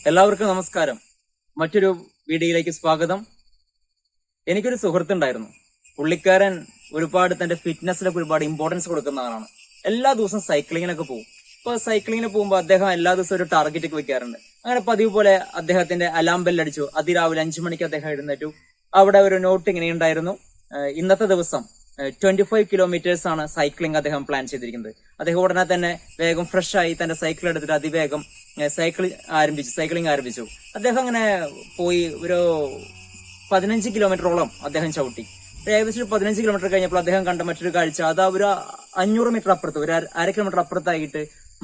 എല്ലാവർക്കും നമസ്കാരം. മറ്റൊരു വീഡിയോയിലേക്ക് സ്വാഗതം. എനിക്കൊരു സുഹൃത്തുണ്ടായിരുന്നു. പുള്ളിക്കാരൻ ഒരുപാട് തന്റെ ഫിറ്റ്നസ്സിലൊക്കെ ഒരുപാട് ഇമ്പോർട്ടൻസ് കൊടുക്കുന്നവരാണ്. എല്ലാ ദിവസവും സൈക്ലിങ്ങിനൊക്കെ പോകും. ഇപ്പൊ സൈക്ലിങ്ങിന് പോകുമ്പോൾ അദ്ദേഹം എല്ലാ ദിവസവും ഒരു ടാർഗറ്റ് ഒക്കെ വെക്കാറുണ്ട്. അങ്ങനെ പതിവ് പോലെ അദ്ദേഹത്തിന്റെ അലാം ബെല്ലടിച്ചു. അതിരാവിലെ 5 മണിക്ക് അദ്ദേഹം എഴുന്നേറ്റു. അവിടെ ഒരു നോട്ട് ഇങ്ങനെ ഉണ്ടായിരുന്നു: ഇന്നത്തെ ദിവസം 25 കിലോമീറ്റേഴ്സ് ആണ് സൈക്ലിംഗ് അദ്ദേഹം പ്ലാൻ ചെയ്തിരിക്കുന്നത്. അദ്ദേഹം ഉടനെ തന്നെ വേഗം ഫ്രഷ് ആയി തന്റെ സൈക്കിൾ എടുത്തിട്ട് അതിവേഗം സൈക്ലിംഗ് ആരംഭിച്ചു. അദ്ദേഹം അങ്ങനെ പോയി ഒരു 15 കിലോമീറ്ററോളം അദ്ദേഹം ചവിട്ടി. ഏകദേശം 15 കിലോമീറ്റർ കഴിഞ്ഞപ്പോൾ അദ്ദേഹം കണ്ട മറ്റൊരു കാഴ്ച, അത് ഒരു 500 മീറ്റർ അപ്പുറത്ത്, ഒരു 1/2 കിലോമീറ്റർ അപ്പുറത്തായിട്ട്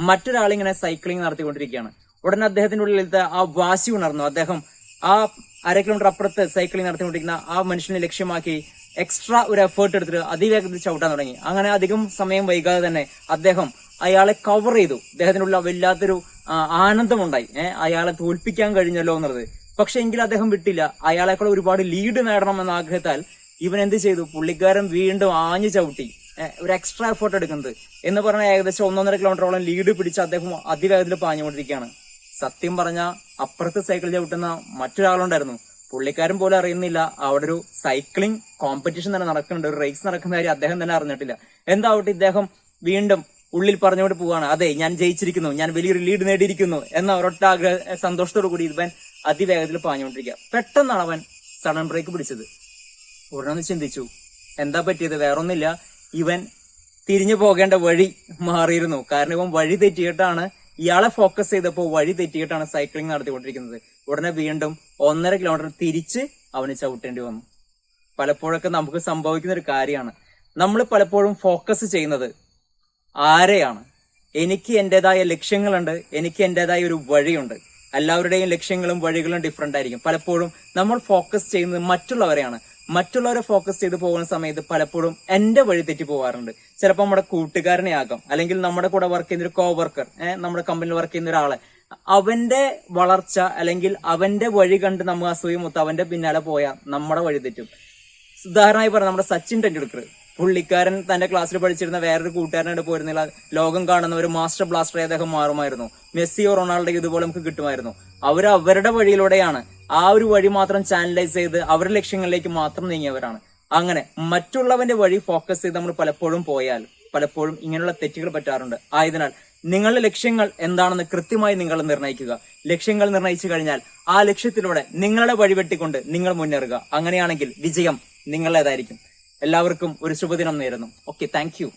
മറ്റൊരാളിങ്ങനെ സൈക്ലിംഗ് നടത്തിക്കൊണ്ടിരിക്കുകയാണ്. ഉടനെ അദ്ദേഹത്തിന്റെ ഉള്ളിലത്തെ ആ വാശി ഉണർന്നു. അദ്ദേഹം ആ 1/2 കിലോമീറ്റർ അപ്പുറത്ത് സൈക്ലിംഗ് നടത്തിക്കൊണ്ടിരിക്കുന്ന ആ മനുഷ്യനെ ലക്ഷ്യമാക്കി എക്സ്ട്രാ ഒരു എഫേർട്ട് എടുത്തിട്ട് അതിവേഗത്തിൽ ചവിട്ടാൻ തുടങ്ങി. അങ്ങനെ അധികം സമയം വൈകാതെ തന്നെ അദ്ദേഹം അയാളെ കവർ ചെയ്തു. അദ്ദേഹത്തിനുള്ള വല്ലാത്തൊരു ആനന്ദമുണ്ടായി. അയാളെ തോൽപ്പിക്കാൻ കഴിഞ്ഞല്ലോ എന്നുള്ളത്. പക്ഷെ എങ്കിൽ അദ്ദേഹം വിട്ടില്ല. അയാളെക്കാൾ ഒരുപാട് ലീഡ് നേടണം എന്ന ആഗ്രഹത്താൽ ഇവൻ എന്ത് ചെയ്തു? പുള്ളിക്കാരൻ വീണ്ടും ആഞ്ഞു ചവിട്ടി ഒരു എക്സ്ട്രാ എഫേർട്ട് എടുക്കുന്നത് എന്ന് പറഞ്ഞാൽ ഏകദേശം 1.5 കിലോമീറ്ററോളം ലീഡ് പിടിച്ച് അദ്ദേഹം അതിവേഗത്തിൽ പാഞ്ഞുകൊണ്ടിരിക്കുകയാണ്. സത്യം പറഞ്ഞ അപ്പുറത്ത് സൈക്കിൾ ചവിട്ടുന്ന മറ്റൊരാളുണ്ടായിരുന്നു. പുള്ളിക്കാരൻ പോലും അറിയുന്നില്ല അവിടെ ഒരു സൈക്ലിംഗ് കോമ്പറ്റീഷൻ തന്നെ നടക്കുന്നുണ്ട്, ഒരു റേസ് നടക്കുന്ന കാര്യം അദ്ദേഹം തന്നെ അറിഞ്ഞിട്ടില്ല. എന്താവട്ടെ, ഇദ്ദേഹം വീണ്ടും ഉള്ളിൽ പറഞ്ഞുകൊണ്ട് പോവാണ്: അതെ, ഞാൻ ജയിച്ചിരിക്കുന്നു, ഞാൻ വലിയൊരു ലീഡ് നേടിയിരിക്കുന്നു എന്ന ഒരൊറ്റ സന്തോഷത്തോടു കൂടി ഇവൻ അതിവേഗത്തിൽ പാഞ്ഞുകൊണ്ടിരിക്കുക. പെട്ടെന്നാണ് അവൻ സഡൻ ബ്രേക്ക് പിടിച്ചത്. ഉടനെ ചിന്തിച്ചു, എന്താ പറ്റിയത്? വേറൊന്നില്ല, ഇവൻ തിരിഞ്ഞു പോകേണ്ട വഴി മാറിയിരുന്നു. കാരണം ഇവൻ വഴി തെറ്റിയിട്ടാണ്, ഇയാളെ ഫോക്കസ് ചെയ്തപ്പോൾ വഴി തെറ്റിയിട്ടാണ് സൈക്ലിംഗ് നടത്തിക്കൊണ്ടിരിക്കുന്നത്. ഉടനെ വീണ്ടും 1.5 കിലോമീറ്റർ തിരിച്ച് അവന് ചവിട്ടേണ്ടി വന്നു. പലപ്പോഴൊക്കെ നമുക്ക് സംഭവിക്കുന്ന ഒരു കാര്യമാണ്. നമ്മൾ പലപ്പോഴും ഫോക്കസ് ചെയ്യുന്നത് ആരെയാണ്? എനിക്ക് എന്റേതായ ലക്ഷ്യങ്ങളുണ്ട്, എനിക്ക് എന്റേതായ ഒരു വഴിയുണ്ട്. എല്ലാവരുടെയും ലക്ഷ്യങ്ങളും വഴികളും ഡിഫറെന്റ് ആയിരിക്കും. പലപ്പോഴും നമ്മൾ ഫോക്കസ് ചെയ്യുന്നത് മറ്റുള്ളവരെയാണ്. മറ്റുള്ളവരെ ഫോക്കസ് ചെയ്ത് പോകുന്ന സമയത്ത് പലപ്പോഴും എന്റെ വഴി തെറ്റി പോകാറുണ്ട്. ചിലപ്പോൾ നമ്മുടെ കൂട്ടുകാരനെ ആകാം, അല്ലെങ്കിൽ നമ്മുടെ കൂടെ വർക്ക് ചെയ്യുന്ന ഒരു കോവർക്കർ, നമ്മുടെ കമ്പനിയിൽ വർക്ക് ചെയ്യുന്ന ഒരാളെ, അവന്റെ വളർച്ച അല്ലെങ്കിൽ അവന്റെ വഴി കണ്ട് നമ്മൾ അസൂയമൊത്ത് അവന്റെ പിന്നാലെ പോയാൽ നമ്മുടെ വഴി തെറ്റും. ഉദാഹരണമായി പറഞ്ഞ നമ്മുടെ സച്ചിൻ ടെണ്ടുൽക്കർ, പുള്ളിക്കാരൻ തന്റെ ക്ലാസ്സിൽ പഠിച്ചിരുന്ന വേറൊരു കൂട്ടുകാരനായിട്ട് പോയിരുന്നില്ല, ലോകം കാണുന്ന ഒരു മാസ്റ്റർ ബ്ലാസ്റ്ററായി അദ്ദേഹം മാറുമായിരുന്നു. മെസ്സിയോ റൊണാൾഡോ ഇതുപോലെ നമുക്ക് കിട്ടുമായിരുന്നു. അവരുടെ വഴിയിലൂടെയാണ്, ആ ഒരു വഴി മാത്രം ചാനലൈസ് ചെയ്ത് അവരുടെ ലക്ഷ്യങ്ങളിലേക്ക് മാത്രം നീങ്ങിയവരാണ്. അങ്ങനെ മറ്റുള്ളവന്റെ വഴി ഫോക്കസ് ചെയ്ത് നമ്മൾ പലപ്പോഴും പോയാൽ പലപ്പോഴും ഇങ്ങനെയുള്ള തെറ്റുകൾ പറ്റാറുണ്ട്. ആയതിനാൽ നിങ്ങളുടെ ലക്ഷ്യങ്ങൾ എന്താണെന്ന് കൃത്യമായി നിങ്ങൾ നിർണ്ണയിക്കുക. ലക്ഷ്യങ്ങൾ നിർണ്ണയിച്ചു കഴിഞ്ഞാൽ ആ ലക്ഷ്യത്തിലൂടെ നിങ്ങളുടെ വഴി വെട്ടിക്കൊണ്ട് നിങ്ങൾ മുന്നേറുക. അങ്ങനെയാണെങ്കിൽ വിജയം നിങ്ങളുടേതായിരിക്കും. എല്ലാവർക്കും ഒരു ശുഭദിനം നേരുന്നു. Okay, thank you.